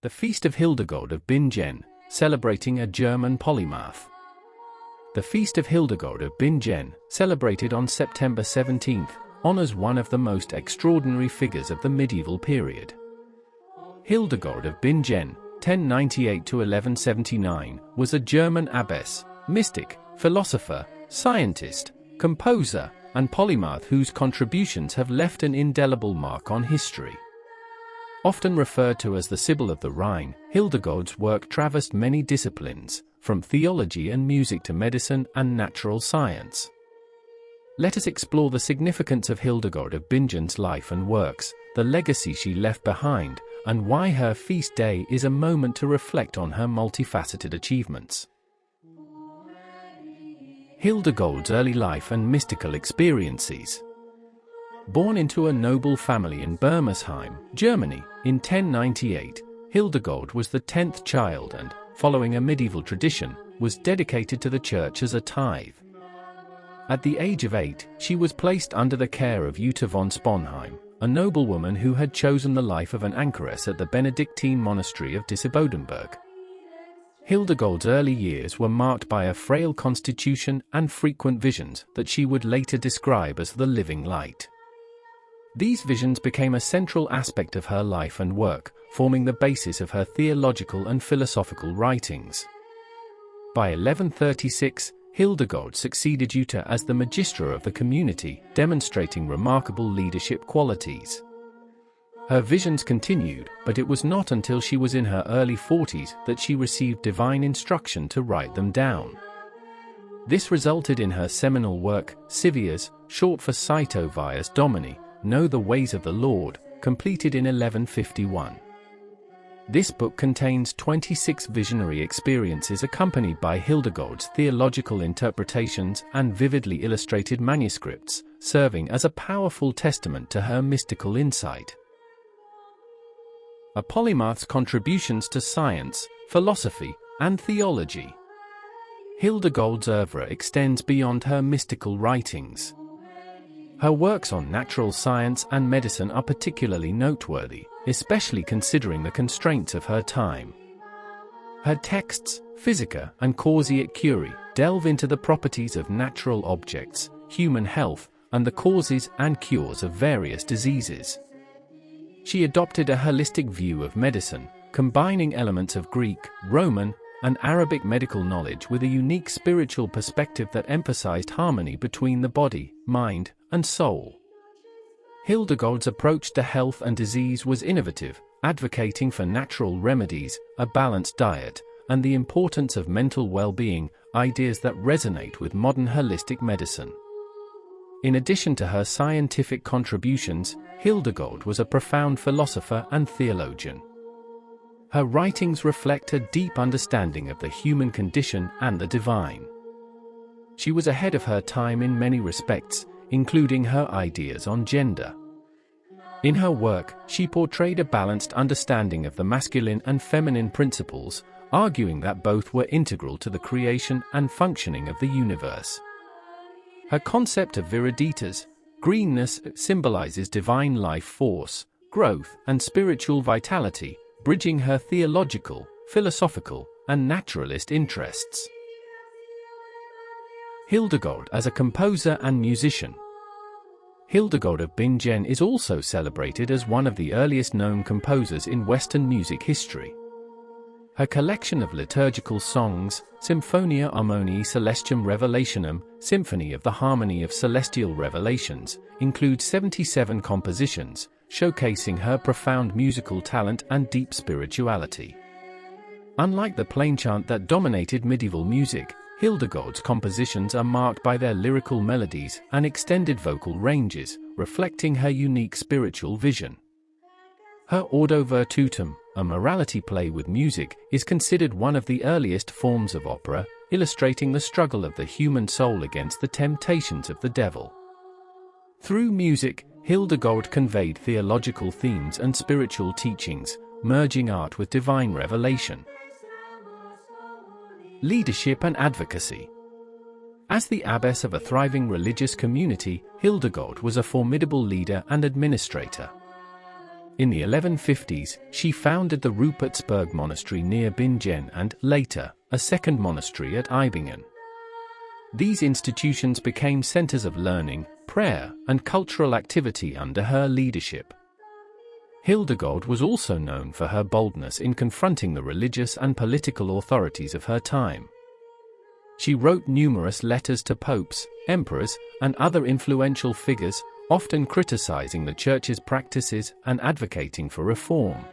The Feast of Hildegard of Bingen, celebrating a German polymath. The Feast of Hildegard of Bingen, celebrated on September 17th, honors one of the most extraordinary figures of the medieval period. Hildegard of Bingen, 1098–1179, was a German abbess, mystic, philosopher, scientist, composer, and polymath whose contributions have left an indelible mark on history. Often referred to as the Sibyl of the Rhine, Hildegard's work traversed many disciplines, from theology and music to medicine and natural science. Let us explore the significance of Hildegard of Bingen's life and works, the legacy she left behind, and why her feast day is a moment to reflect on her multifaceted achievements. Hildegard's early life and mystical experiences. Born into a noble family in Bermersheim, Germany, in 1098, Hildegard was the 10th child and, following a medieval tradition, was dedicated to the church as a tithe. At the age of 8, she was placed under the care of Jutta von Sponheim, a noblewoman who had chosen the life of an anchoress at the Benedictine monastery of Disibodenberg. Hildegard's early years were marked by a frail constitution and frequent visions that she would later describe as the living light. These visions became a central aspect of her life and work, forming the basis of her theological and philosophical writings. By 1136, Hildegard succeeded Jutta as the magistra of the community, demonstrating remarkable leadership qualities. Her visions continued, but it was not until she was in her early 40s that she received divine instruction to write them down. This resulted in her seminal work, Civias, short for Cito Vias Domini, Know the Ways of the Lord, completed in 1151. This book contains 26 visionary experiences accompanied by Hildegard's theological interpretations and vividly illustrated manuscripts, serving as a powerful testament to her mystical insight. A polymath's contributions to science, philosophy, and theology. Hildegard's oeuvre extends beyond her mystical writings. Her works on natural science and medicine are particularly noteworthy, especially considering the constraints of her time. Her texts, Physica and Causae et Curae, delve into the properties of natural objects, human health, and the causes and cures of various diseases. She adopted a holistic view of medicine, combining elements of Greek, Roman, and Arabic medical knowledge with a unique spiritual perspective that emphasized harmony between the body, mind, and soul. Hildegard's approach to health and disease was innovative, advocating for natural remedies, a balanced diet, and the importance of mental well-being, ideas that resonate with modern holistic medicine. In addition to her scientific contributions, Hildegard was a profound philosopher and theologian. Her writings reflect a deep understanding of the human condition and the divine. She was ahead of her time in many respects, including her ideas on gender. In her work, she portrayed a balanced understanding of the masculine and feminine principles, arguing that both were integral to the creation and functioning of the universe. Her concept of viriditas, greenness, symbolizes divine life force, growth, and spiritual vitality, bridging her theological, philosophical, and naturalist interests. Hildegard as a composer and musician. Hildegard of Bingen is also celebrated as one of the earliest known composers in Western music history. Her collection of liturgical songs, Symphonia Harmoniae Celestium Revelationum, Symphony of the Harmony of Celestial Revelations, includes 77 compositions, showcasing her profound musical talent and deep spirituality. Unlike the plainchant that dominated medieval music, Hildegard's compositions are marked by their lyrical melodies and extended vocal ranges, reflecting her unique spiritual vision. Her Ordo Virtutum, a morality play with music, is considered one of the earliest forms of opera, illustrating the struggle of the human soul against the temptations of the devil. Through music, Hildegard conveyed theological themes and spiritual teachings, merging art with divine revelation. Leadership and advocacy. As the abbess of a thriving religious community, Hildegard was a formidable leader and administrator. In the 1150s, she founded the Rupertsberg monastery near Bingen and, later, a second monastery at Eibingen. These institutions became centers of learning, prayer, and cultural activity under her leadership. Hildegard was also known for her boldness in confronting the religious and political authorities of her time. She wrote numerous letters to popes, emperors, and other influential figures, often criticizing the Church's practices and advocating for reform.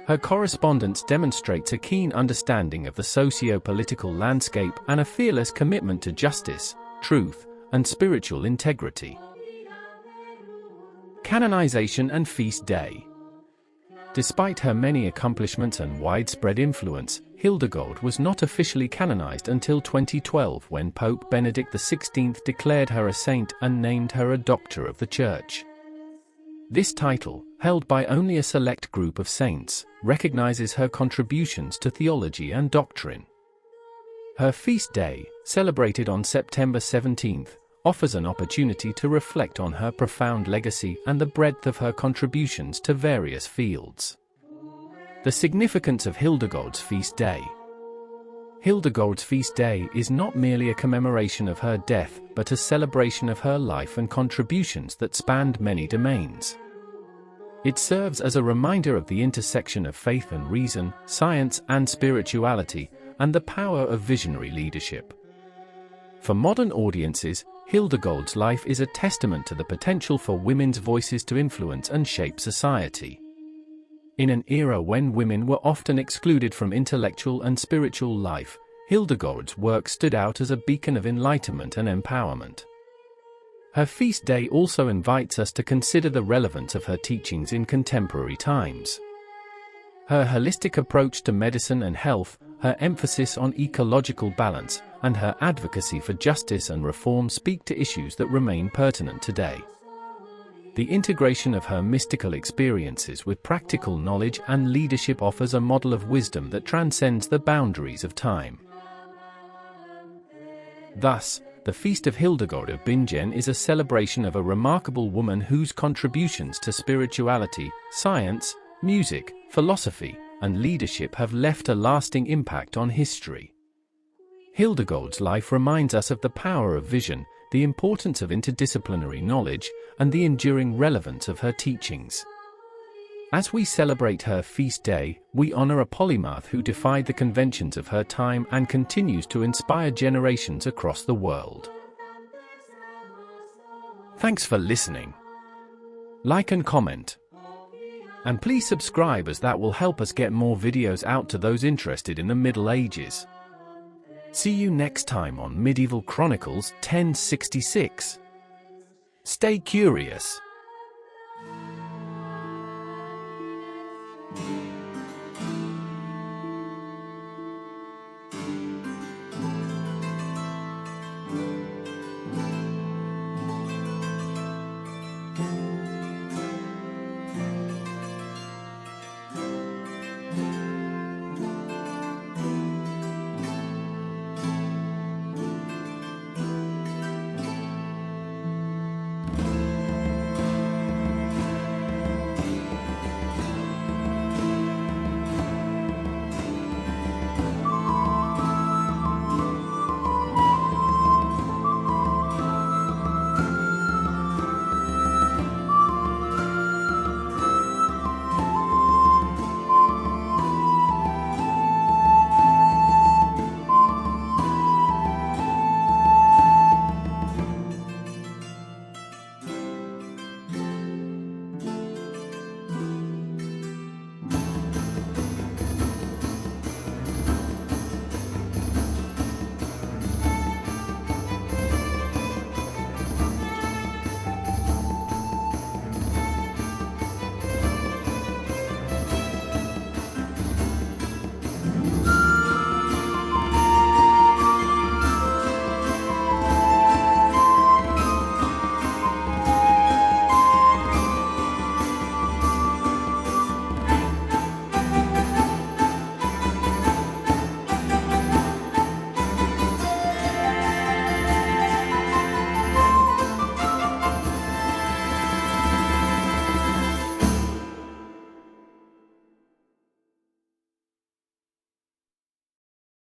Her correspondence demonstrates a keen understanding of the socio-political landscape and a fearless commitment to justice, truth, and spiritual integrity. Canonization and Feast Day. Despite her many accomplishments and widespread influence, Hildegard was not officially canonized until 2012 when Pope Benedict XVI declared her a saint and named her a Doctor of the Church. This title, held by only a select group of saints, recognizes her contributions to theology and doctrine. Her feast day, celebrated on September 17th, offers an opportunity to reflect on her profound legacy and the breadth of her contributions to various fields. The significance of Hildegard's feast day. Hildegard's feast day is not merely a commemoration of her death, but a celebration of her life and contributions that spanned many domains. It serves as a reminder of the intersection of faith and reason, science and spirituality, and the power of visionary leadership. For modern audiences, Hildegard's life is a testament to the potential for women's voices to influence and shape society. In an era when women were often excluded from intellectual and spiritual life, Hildegard's work stood out as a beacon of enlightenment and empowerment. Her feast day also invites us to consider the relevance of her teachings in contemporary times. Her holistic approach to medicine and health, her emphasis on ecological balance, and her advocacy for justice and reform speak to issues that remain pertinent today. The integration of her mystical experiences with practical knowledge and leadership offers a model of wisdom that transcends the boundaries of time. Thus, the Feast of Hildegard of Bingen is a celebration of a remarkable woman whose contributions to spirituality, science, music, philosophy, and leadership have left a lasting impact on history. Hildegard's life reminds us of the power of vision, the importance of interdisciplinary knowledge, and the enduring relevance of her teachings. As we celebrate her feast day, we honor a polymath who defied the conventions of her time and continues to inspire generations across the world. Thanks for listening. Like and comment. And please subscribe, as that will help us get more videos out to those interested in the Middle Ages. See you next time on Medieval Chronicles 1066. Stay curious.